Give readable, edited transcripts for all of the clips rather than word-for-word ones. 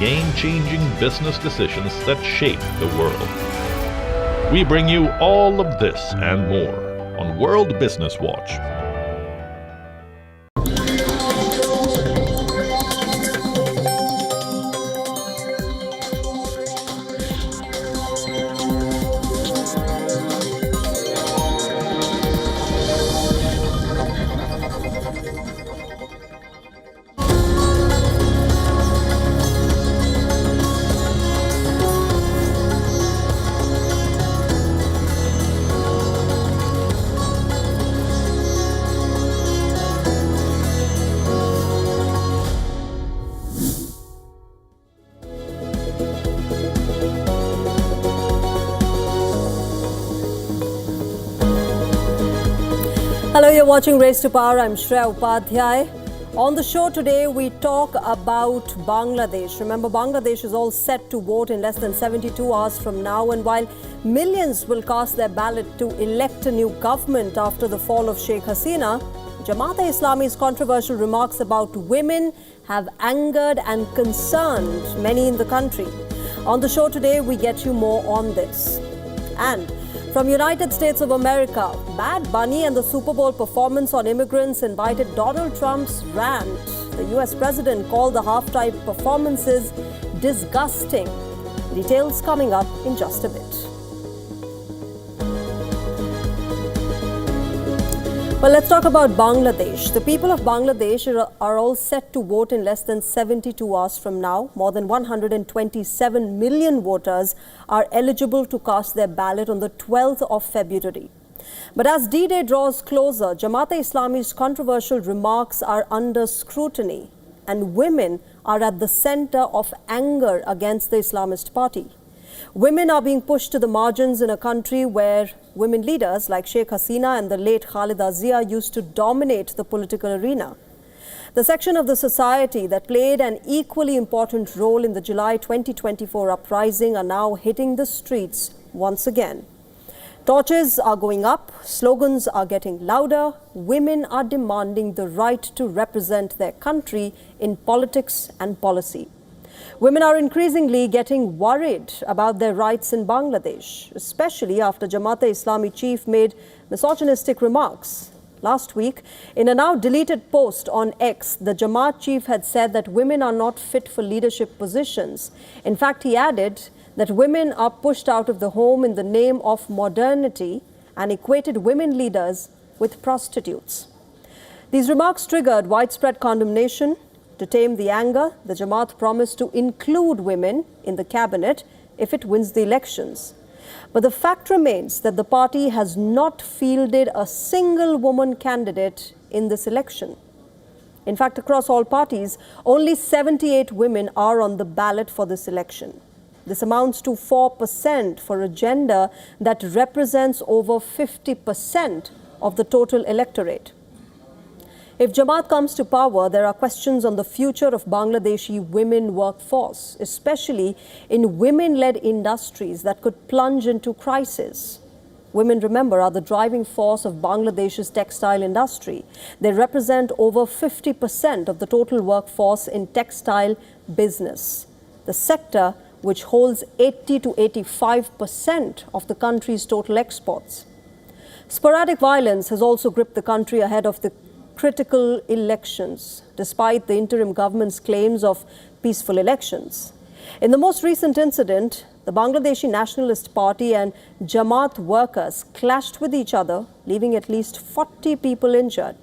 game-changing business decisions that shape the world. We bring you all of this and more on World Business Watch. Hello, you're watching Race to Power. I'm Shreya Upadhyay. On the show today, we talk about Bangladesh. Remember, Bangladesh is all set to vote in less than 72 hours from now. And while millions will cast their ballot to elect a new government after the fall of Sheikh Hasina, Jamaat-e-Islami's controversial remarks about women have angered and concerned many in the country. On the show today, we get you more on this. And from United States of America, Bad Bunny and the Super Bowl performance on immigrants invited Donald Trump's rant. The US president called the halftime performances disgusting. Details coming up in just a bit. Well, let's talk about Bangladesh. The people of Bangladesh are all set to vote in less than 72 hours from now. More than 127 million voters are eligible to cast their ballot on the 12th of February. But as D-Day draws closer, Jamaat-e-Islami's controversial remarks are under scrutiny, and women are at the center of anger against the Islamist party. Women are being pushed to the margins in a country where women leaders like Sheikh Hasina and the late Khalida Zia used to dominate the political arena. The section of the society that played an equally important role in the July 2024 uprising are now hitting the streets once again. Torches are going up, slogans are getting louder, women are demanding the right to represent their country in politics and policy. Women are increasingly getting worried about their rights in Bangladesh, especially after Jamaat-e-Islami chief made misogynistic remarks. Last week, in a now deleted post on X, the Jamaat chief had said that women are not fit for leadership positions. In fact, he added that women are pushed out of the home in the name of modernity and equated women leaders with prostitutes. These remarks triggered widespread condemnation. To tame the anger, the Jamaat promised to include women in the cabinet if it wins the elections. But the fact remains that the party has not fielded a single woman candidate in this election. In fact, across all parties, only 78 women are on the ballot for this election. This amounts to 4% for a gender that represents over 50% of the total electorate. If Jamaat comes to power, there are questions on the future of Bangladeshi women workforce, especially in women-led industries that could plunge into crisis. Women, remember, are the driving force of Bangladesh's textile industry. They represent over 50% of the total workforce in textile business, the sector which holds 80 to 85% of the country's total exports. Sporadic violence has also gripped the country ahead of the critical elections, despite the interim government's claims of peaceful elections. In the most recent incident, the Bangladeshi Nationalist Party and Jamaat workers clashed with each other, leaving at least 40 people injured.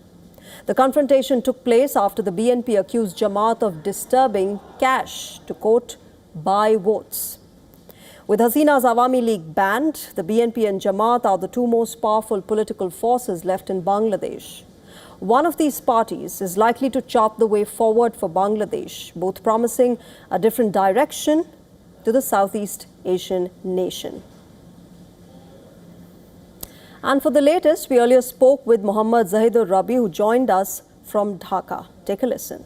The confrontation took place after the BNP accused Jamaat of disturbing cash to, quote, buy votes. With Hasina's Awami League banned, the BNP and Jamaat are the two most powerful political forces left in Bangladesh. One of these parties is likely to chart the way forward for Bangladesh, both promising a different direction to the Southeast Asian nation. And for the latest, we earlier spoke with Mohammad Zahidur Rabi, who joined us from Dhaka. Take a listen.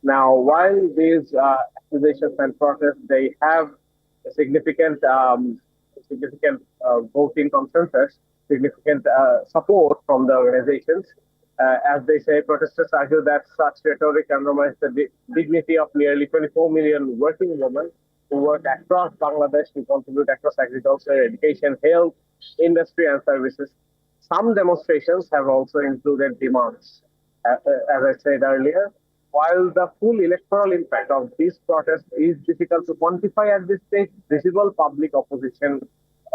Now, while these accusations and protests, they have a significant voting consensus, significant support from the organizations. As they say, protesters argue that such rhetoric undermines the dignity of nearly 24 million working women who work across Bangladesh to contribute across agriculture, education, health, industry, and services. Some demonstrations have also included demands. As I said earlier, while the full electoral impact of these protests is difficult to quantify at this stage, visible public opposition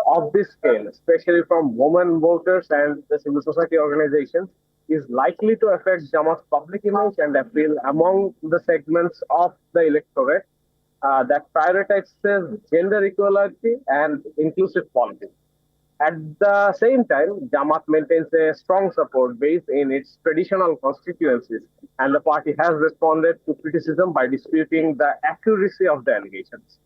of this scale, especially from women voters and the civil society organizations, is likely to affect Jamaat's public image and appeal among the segments of the electorate that prioritizes gender equality and inclusive politics. At the same time, Jamaat maintains a strong support base in its traditional constituencies, and the party has responded to criticism by disputing the accuracy of the allegations.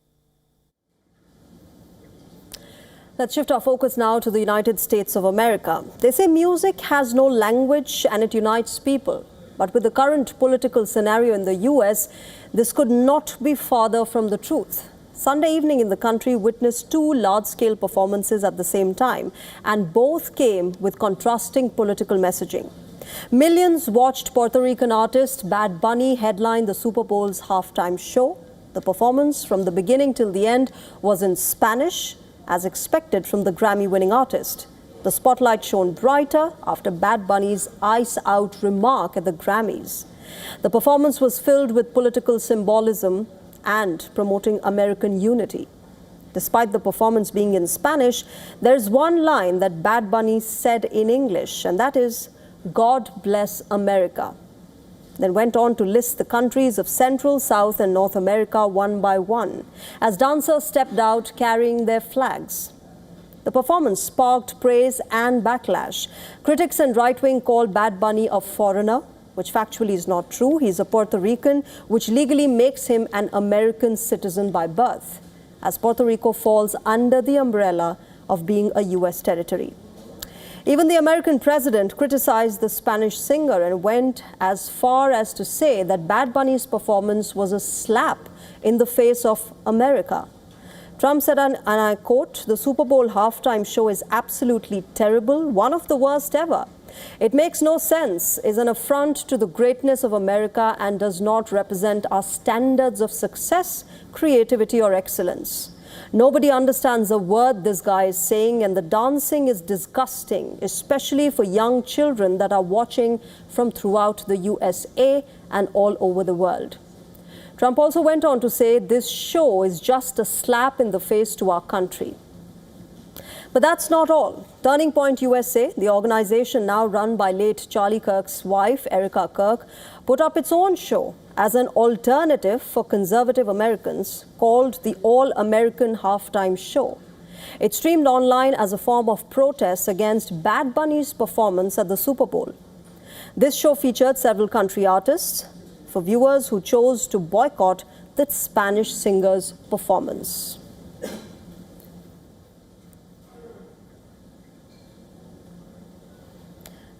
Let's shift our focus now to the United States of America. They say music has no language and it unites people. But with the current political scenario in the US, this could not be farther from the truth. Sunday evening in the country witnessed two large-scale performances at the same time, and both came with contrasting political messaging. Millions watched Puerto Rican artist Bad Bunny headline the Super Bowl's halftime show. The performance from the beginning till the end was in Spanish, as expected from the Grammy-winning artist. The spotlight shone brighter after Bad Bunny's "Ice Out" remark at the Grammys. The performance was filled with political symbolism and promoting American unity. Despite the performance being in Spanish, there's one line that Bad Bunny said in English, and that is, "God bless America." Then went on to list the countries of Central, South and North America one by one, as dancers stepped out carrying their flags. The performance sparked praise and backlash. Critics and right-wing called Bad Bunny a foreigner, which factually is not true. He's a Puerto Rican, which legally makes him an American citizen by birth, as Puerto Rico falls under the umbrella of being a US territory. Even the American president criticized the Spanish singer and went as far as to say that Bad Bunny's performance was a slap in the face of America. Trump said, and I quote, "The Super Bowl halftime show is absolutely terrible, one of the worst ever. It makes no sense, is an affront to the greatness of America and does not represent our standards of success, creativity or excellence. Nobody understands a word this guy is saying, and the dancing is disgusting, especially for young children that are watching from throughout the USA and all over the world." Trump also went on to say this show is just a slap in the face to our country. But that's not all. Turning Point USA, the organization now run by late Charlie Kirk's wife, Erica Kirk, put up its own show as an alternative for conservative Americans called the All-American Halftime Show. It streamed online as a form of protest against Bad Bunny's performance at the Super Bowl. This show featured several country artists for viewers who chose to boycott the Spanish singer's performance.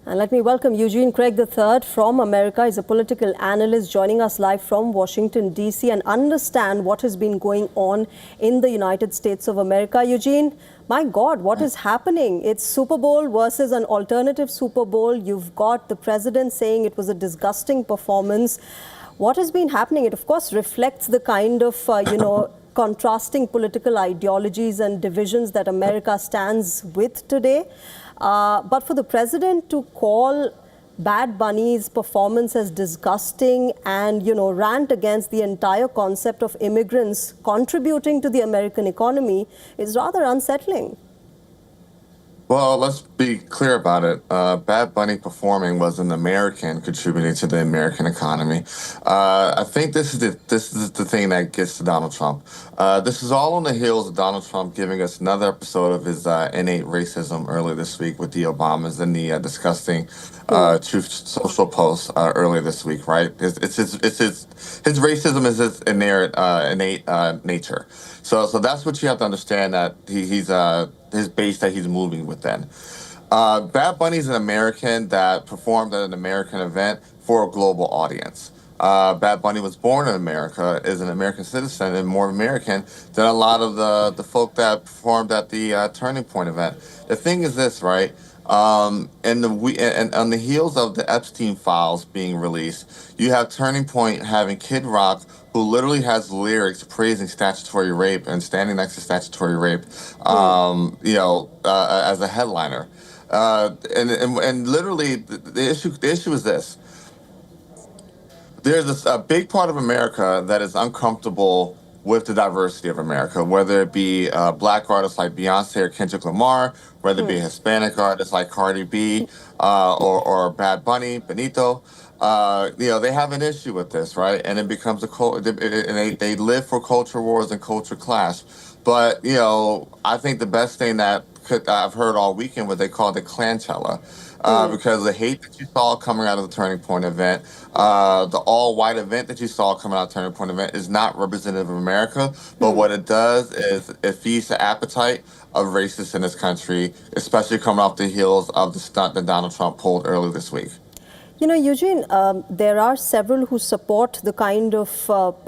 And let me welcome Eugene Craig III from America. He's a political analyst joining us live from Washington, D.C. and understand what has been going on in the United States of America. Eugene, my God, what is happening? It's Super Bowl versus an alternative Super Bowl. You've got the president saying it was a disgusting performance. What has been happening? It, of course, reflects the kind of, contrasting political ideologies and divisions that America stands with today. But for the president to call Bad Bunny's performance as disgusting and, rant against the entire concept of immigrants contributing to the American economy is rather unsettling. Well, let's be clear about it. Bad Bunny performing was an American contributing to the American economy. I think this is the thing that gets to Donald Trump. This is all on the heels of Donald Trump giving us another episode of his innate racism earlier this week with the Obamas and the disgusting Truth Social post earlier this week. Right? His racism is his innate nature. So that's what you have to understand, that he's his base that he's moving with then. Bad Bunny's an American that performed at an American event for a global audience. Bad Bunny was born in America, is an American citizen, and more American than a lot of the folk that performed at the Turning Point event. The thing is this, right? And on the heels of the Epstein files being released, you have Turning Point having Kid Rock, who literally has lyrics praising statutory rape and standing next to statutory rape, as a headliner. And literally, the issue is this. There's a big part of America that is uncomfortable with the diversity of America, whether it be black artists like Beyonce or Kendrick Lamar, whether it be Hispanic artists like Cardi B or Bad Bunny, Benito. They have an issue with this, right? And it becomes they live for culture wars and culture clash. But I think the best thing that I've heard all weekend what they call the Clanchella. Because the hate that you saw coming out of the Turning Point event, the all-white event that you saw coming out of the Turning Point event is not representative of America, but what it does is it feeds the appetite of racists in this country, especially coming off the heels of the stunt that Donald Trump pulled earlier this week. Eugene, there are several who support the kind of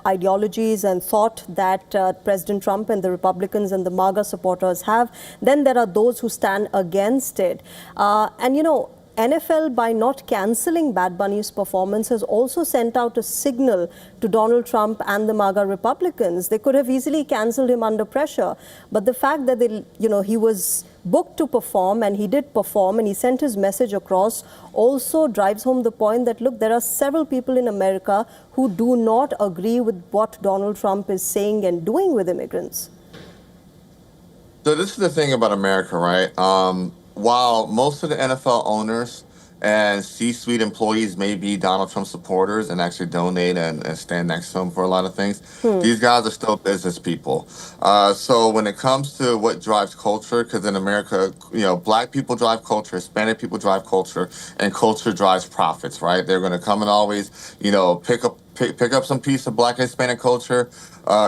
ideologies and thought that President Trump and the Republicans and the MAGA supporters have. Then there are those who stand against it. NFL, by not cancelling Bad Bunny's performance, has also sent out a signal to Donald Trump and the MAGA Republicans. They could have easily cancelled him under pressure. But the fact that he was booked to perform, and he did perform, and he sent his message across, also drives home the point that, look, there are several people in America who do not agree with what Donald Trump is saying and doing with immigrants. So this is the thing about America, right? While most of the NFL owners and C-suite employees may be Donald Trump supporters and actually donate and stand next to him for a lot of things, these guys are still business people. So when it comes to what drives culture, because in America, black people drive culture, Hispanic people drive culture, and culture drives profits, right? They're going to come and always, pick up some piece of black and Hispanic culture,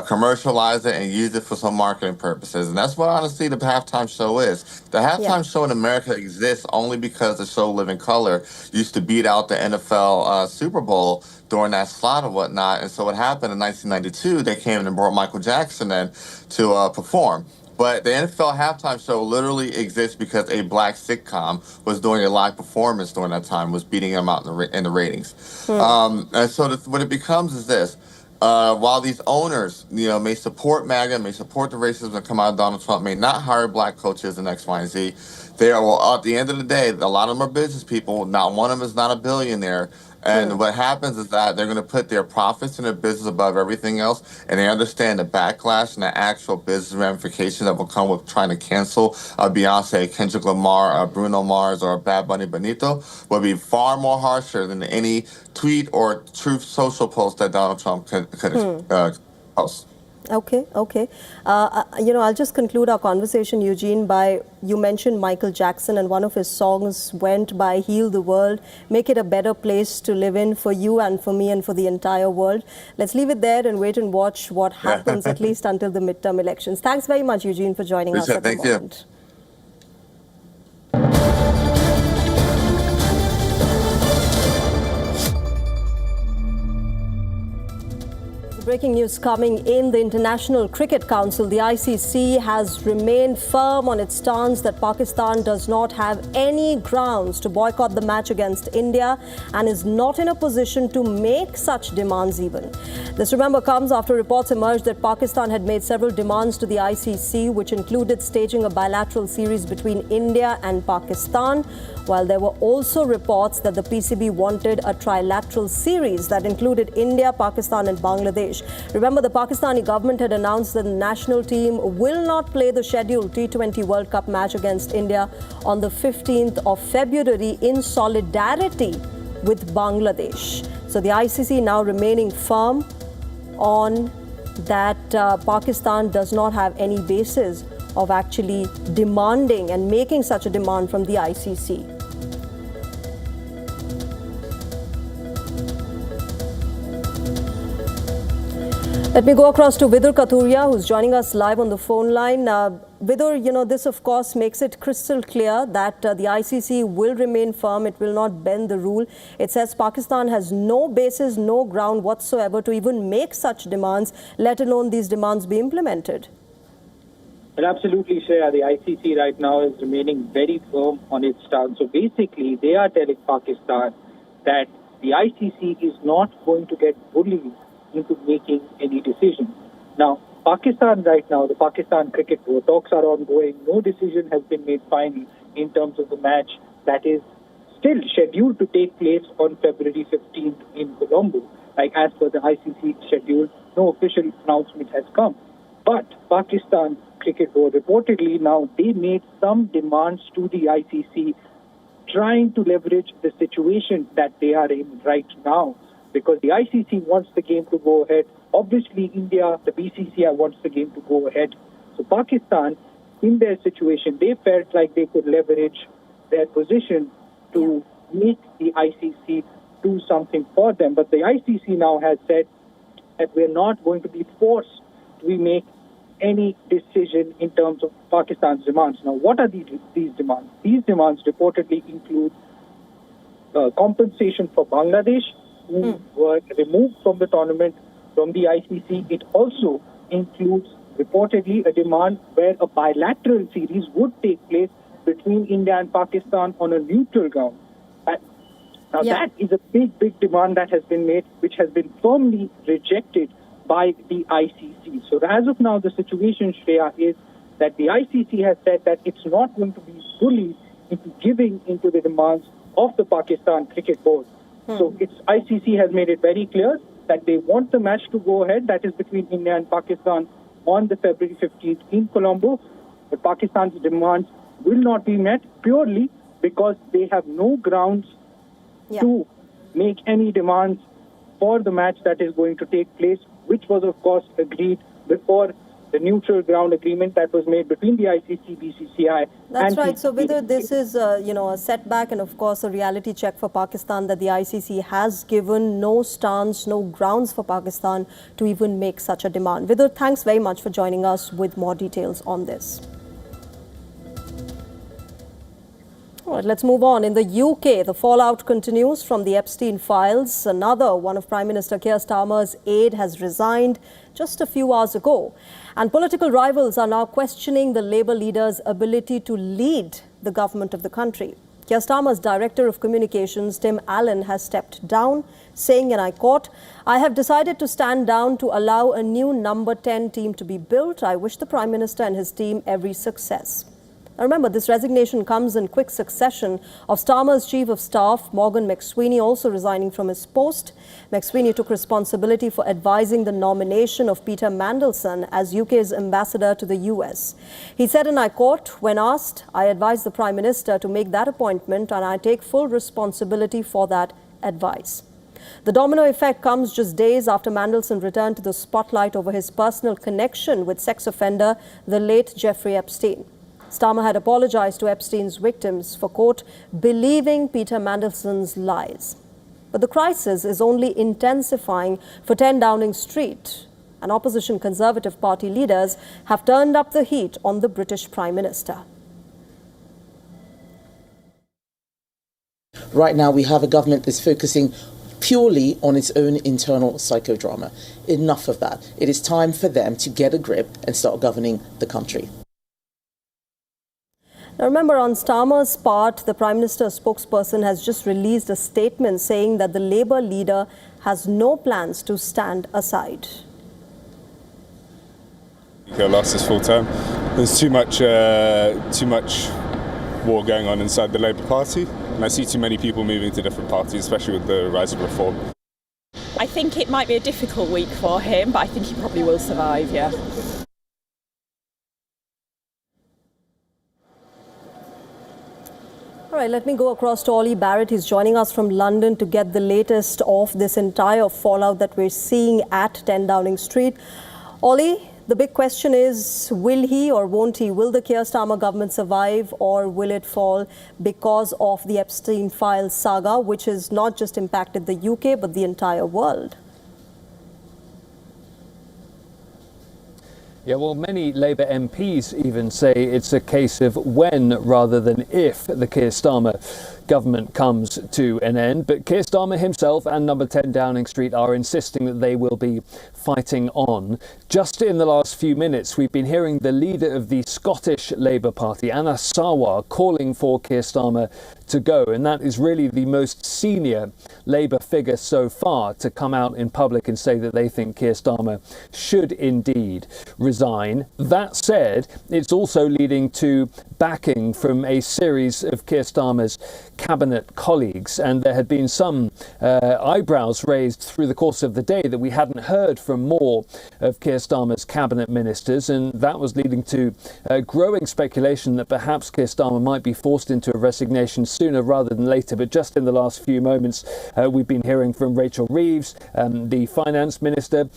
commercialize it, and use it for some marketing purposes. And that's what, honestly, the halftime show is. The halftime show in America exists only because the show Living Color used to beat out the NFL Super Bowl during that slot or whatnot. And so what happened in 1992, they came in and brought Michael Jackson in to perform. But the NFL halftime show literally exists because a black sitcom was doing a live performance during that time, was beating them out in the ratings. And so what it becomes is this. While these owners, may support MAGA, may support the racism that come out of Donald Trump, may not hire black coaches and X, Y, and Z, at the end of the day, a lot of them are business people. Not one of them is not a billionaire. And what happens is that they're going to put their profits and their business above everything else, and they understand the backlash and the actual business ramifications that will come with trying to cancel Beyonce, Kendrick Lamar, Bruno Mars, or Bad Bunny Benito will be far more harsher than any tweet or Truth Social post that Donald Trump could post. Okay. I'll just conclude our conversation, Eugene, you mentioned Michael Jackson, and one of his songs went by Heal the World, make it a better place to live in for you and for me and for the entire world. Let's leave it there and wait and watch what happens, at least until the midterm elections. Thanks very much, Eugene, for joining us at the moment. Breaking news coming in. The International Cricket Council, the ICC, has remained firm on its stance that Pakistan does not have any grounds to boycott the match against India and is not in a position to make such demands even. This, remember, comes after reports emerged that Pakistan had made several demands to the ICC, which included staging a bilateral series between India and Pakistan, while there were also reports that the PCB wanted a trilateral series that included India, Pakistan and Bangladesh. Remember, the Pakistani government had announced that the national team will not play the scheduled T20 World Cup match against India on the 15th of February in solidarity with Bangladesh. So the ICC now remaining firm on that Pakistan does not have any basis of actually demanding and making such a demand from the ICC. Let me go across to Vidur Kathuria, who's joining us live on the phone line. Vidur, this of course makes it crystal clear that the ICC will remain firm. It will not bend the rule. It says Pakistan has no basis, no ground whatsoever to even make such demands, let alone these demands be implemented. Well, absolutely, Shreya. The ICC right now is remaining very firm on its stance. So basically, they are telling Pakistan that the ICC is not going to get bullied into making any decision. Now, Pakistan right now, the Pakistan Cricket Board talks are ongoing. No decision has been made finally in terms of the match that is still scheduled to take place on February 15th in Colombo. Like as per the ICC schedule, no official announcement has come. But Pakistan Cricket Board reportedly now they made some demands to the ICC trying to leverage the situation that they are in right now because the ICC wants the game to go ahead. Obviously, India, the BCCI wants the game to go ahead. So Pakistan, in their situation, they felt like they could leverage their position to make the ICC do something for them. But the ICC now has said that we're not going to be forced to make any decision in terms of Pakistan's demands. Now, what are these demands? These demands reportedly include compensation for Bangladesh, who were removed from the tournament from the ICC. It also includes reportedly a demand where a bilateral series would take place between India and Pakistan on a neutral ground. Now, that is a big demand that has been made, which has been firmly rejected by the ICC. So as of now, the situation, Shreya, is that the ICC has said that it's not going to be bullied into giving into the demands of the Pakistan Cricket Board. So its ICC has made it very clear that they want the match to go ahead, that is between India and Pakistan on the February 15th in Colombo. But Pakistan's demands will not be met purely because they have no grounds to make any demands for the match that is going to take place, which was, of course, agreed before the neutral ground agreement that was made between the ICC, BCCI. That's and right. So PCB. whether this is, a setback and, of course, a reality check for Pakistan that the ICC has given no stance, no grounds for Pakistan to even make such a demand. Vidur, thanks very much for joining us with more details on this. All right, let's move on. In the UK, the fallout continues from the Epstein files. Another one of Prime Minister Keir Starmer's aide has resigned just a few hours ago. And political rivals are now questioning the Labour leader's ability to lead the government of the country. Keir Starmer's Director of Communications, Tim Allen, has stepped down, saying, and I quote, "I have decided to stand down to allow a new number 10 team to be built. I wish the Prime Minister and his team every success." Now remember, this resignation comes in quick succession of Starmer's Chief of Staff, Morgan McSweeney, also resigning from his post. McSweeney took responsibility for advising the nomination of Peter Mandelson as UK's ambassador to the US. He said, and I quote, "When asked, I advised the Prime Minister to make that appointment and I take full responsibility for that advice." The domino effect comes just days after Mandelson returned to the spotlight over his personal connection with sex offender, the late Jeffrey Epstein. Starmer had apologized to Epstein's victims for, quote, "believing Peter Mandelson's lies." But the crisis is only intensifying for 10 Downing Street, and opposition Conservative Party leaders have turned up the heat on the British Prime Minister. Right now, we have a government that's focusing purely on its own internal psychodrama. Enough of that. It is time for them to get a grip and start governing the country. Now remember, on Starmer's part, the Prime Minister's spokesperson has just released a statement saying that the Labour leader has no plans to stand aside. He'll last his full term. There's too much war going on inside the Labour Party, and I see too many people moving to different parties, especially with the rise of reform. I think it might be a difficult week for him, but I think he probably will survive, yeah. All right, let me go across to Ollie Barrett. He's joining us from London to get the latest of this entire fallout that we're seeing at 10 Downing Street. Ollie, the big question is, will he or won't he? Will the Keir Starmer government survive, or will it fall because of the Epstein files saga, which has not just impacted the UK, but the entire world? Yeah, well, many Labour MPs even say it's a case of when rather than if the Keir Starmer government comes to an end. But Keir Starmer himself and Number 10 Downing Street are insisting that they will be fighting on. Just in the last few minutes, we've been hearing the leader of the Scottish Labour Party, Anna Sarwar, calling for Keir Starmer to go, and that is really the most senior Labour figure so far to come out in public and say that they think Keir Starmer should indeed resign. That said, it's also leading to backing from a series of Keir Starmer's cabinet colleagues, and there had been some eyebrows raised through the course of the day that we hadn't heard from more of Keir Starmer's cabinet ministers, and that was leading to growing speculation that perhaps Keir Starmer might be forced into a resignation sooner rather than later. But just in the last few moments, we've been hearing from Rachel Reeves, the finance minister,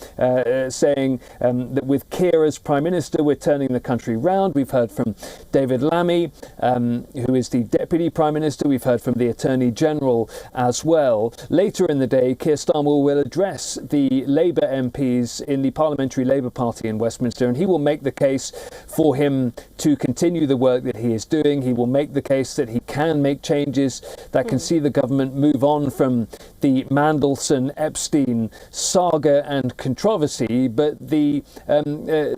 saying that with Keir as Prime Minister, we're turning the country round. We've heard from David Lammy, who is the Deputy Prime Minister. We've heard from the Attorney General as well. Later in the day, Keir Starmer will address the Labour MPs in the Parliamentary Labour Party in Westminster, and he will make the case for him to continue the work that he is doing. He will make the case that he can make changes that can see the government move on from the Mandelson-Epstein saga and controversy, but the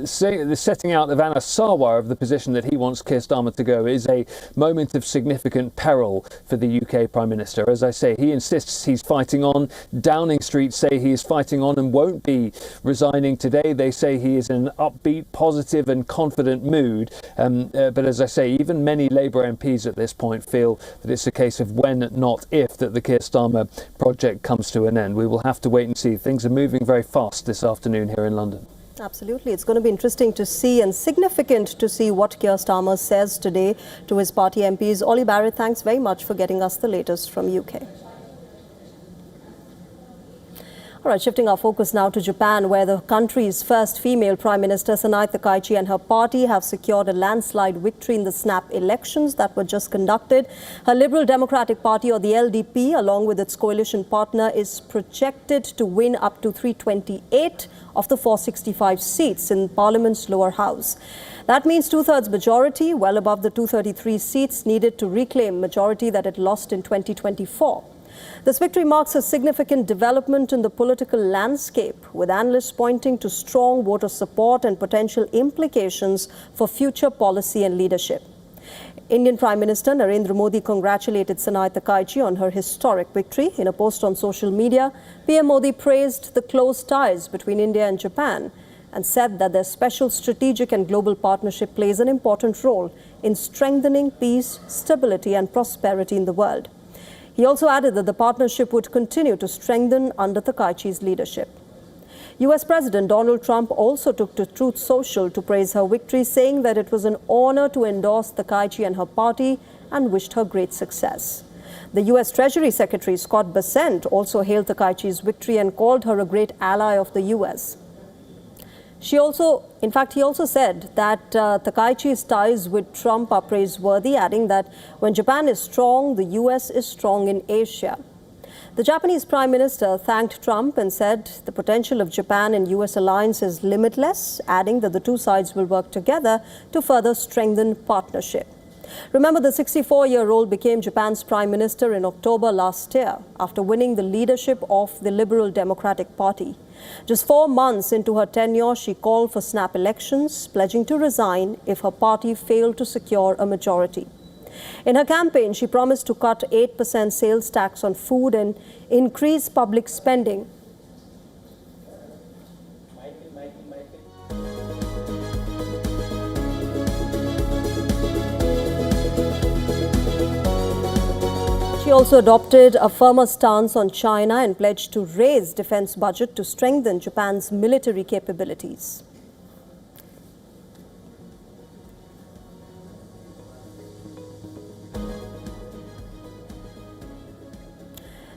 setting out of Anna Sarwar of the position that he wants Keir Starmer to go is a moment of significant peril for the UK Prime Minister. As I say, he insists he's fighting on. Downing Street say he is fighting on and won't be resigning today. They say he is in an upbeat, positive and confident mood. But as I say, even many Labour MPs at this point feel that it's a case of when, not if, that the Keir Starmer project comes to an end. We will have to wait and see. Things are moving very fast this afternoon here in London. Absolutely. It's going to be interesting to see and significant to see what Keir Starmer says today to his party MPs. Ollie Barrett, thanks very much for getting us the latest from UK. All right, shifting our focus now to Japan, where the country's first female Prime Minister, Sanae Takaichi, and her party have secured a landslide victory in the snap elections that were just conducted. Her Liberal Democratic Party, or the LDP, along with its coalition partner, is projected to win up to 328 of the 465 seats in Parliament's lower house. That means two-thirds majority, well above the 233 seats needed to reclaim majority that it lost in 2024. This victory marks a significant development in the political landscape, with analysts pointing to strong voter support and potential implications for future policy and leadership. Indian Prime Minister Narendra Modi congratulated Sanae Takaichi on her historic victory. In a post on social media, PM Modi praised the close ties between India and Japan and said that their special strategic and global partnership plays an important role in strengthening peace, stability and prosperity in the world. He also added that the partnership would continue to strengthen under Takaichi's leadership. US President Donald Trump also took to Truth Social to praise her victory, saying that it was an honor to endorse Takaichi and her party and wished her great success. The US Treasury Secretary Scott Bessent also hailed Takaichi's victory and called her a great ally of the US. He also said that Takaichi's ties with Trump are praiseworthy, adding that when Japan is strong, the US is strong in Asia. The Japanese Prime Minister thanked Trump and said the potential of Japan and US alliance is limitless, adding that the two sides will work together to further strengthen partnership. Remember, the 64-year-old became Japan's Prime Minister in October last year after winning the leadership of the Liberal Democratic Party. Just 4 months into her tenure, she called for snap elections, pledging to resign if her party failed to secure a majority. In her campaign, she promised to cut 8% sales tax on food and increase public spending. She also adopted a firmer stance on China and pledged to raise defense budget to strengthen Japan's military capabilities.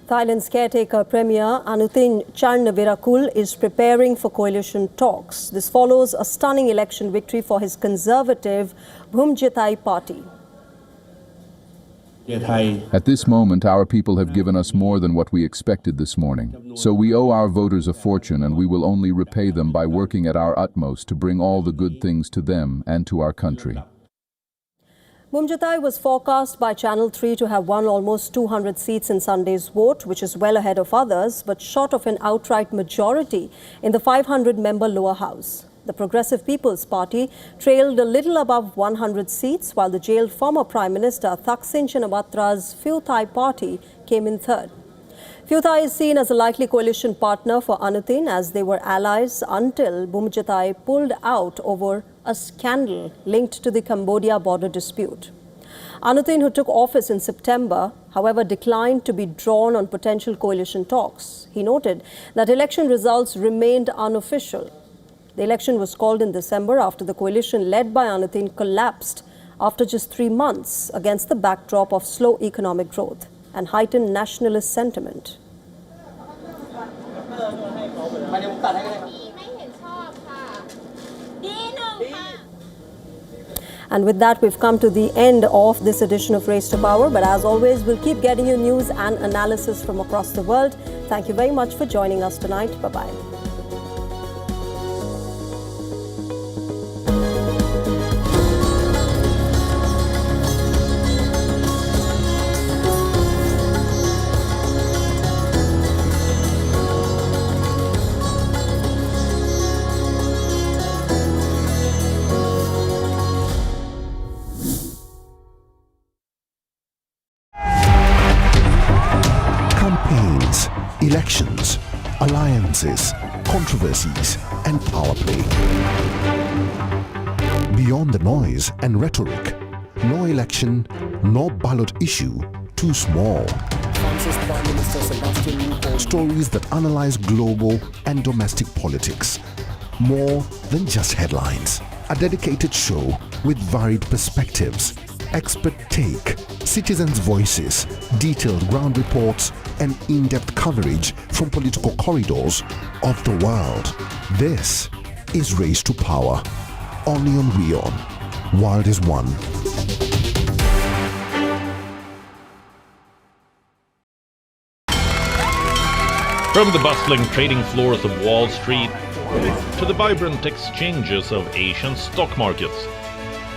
Thailand's caretaker Premier Anutin Charnvirakul is preparing for coalition talks. This follows a stunning election victory for his conservative Bhumjitai party. At this moment, our people have given us more than what we expected this morning. So we owe our voters a fortune, and we will only repay them by working at our utmost to bring all the good things to them and to our country. Bumjatai was forecast by Channel 3 to have won almost 200 seats in Sunday's vote, which is well ahead of others, but short of an outright majority in the 500-member lower house. The Progressive People's Party trailed a little above 100 seats, while the jailed former Prime Minister Thaksin Shinawatра's Pheu Thai party came in third. Pheu Thai is seen as a likely coalition partner for Anutin, as they were allies until Bumjatai pulled out over a scandal linked to the Cambodia border dispute. Anutin, who took office in September, however, declined to be drawn on potential coalition talks. He noted that election results remained unofficial. The election was called in December after the coalition led by Anutin collapsed after just 3 months against the backdrop of slow economic growth and heightened nationalist sentiment. And with that, we've come to the end of this edition of Race to Power. But as always, we'll keep getting you news and analysis from across the world. Thank you very much for joining us tonight. Bye-bye. Campaigns, elections, alliances, controversies, and power play. Beyond the noise and rhetoric, no election, no ballot issue too small. Stories that analyze global and domestic politics. More than just headlines. A dedicated show with varied perspectives, expert take, citizens' voices, detailed ground reports, and in-depth coverage from political corridors of the world. This is Race to Power, only on WION. World is one. From the bustling trading floors of Wall Street to the vibrant exchanges of Asian stock markets,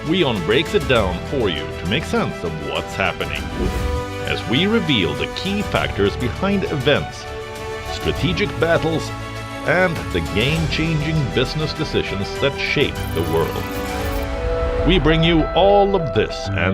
WION breaks it down for you to make sense of what's happening, as we reveal the key factors behind events, strategic battles, and the game-changing business decisions that shape the world. We bring you all of this and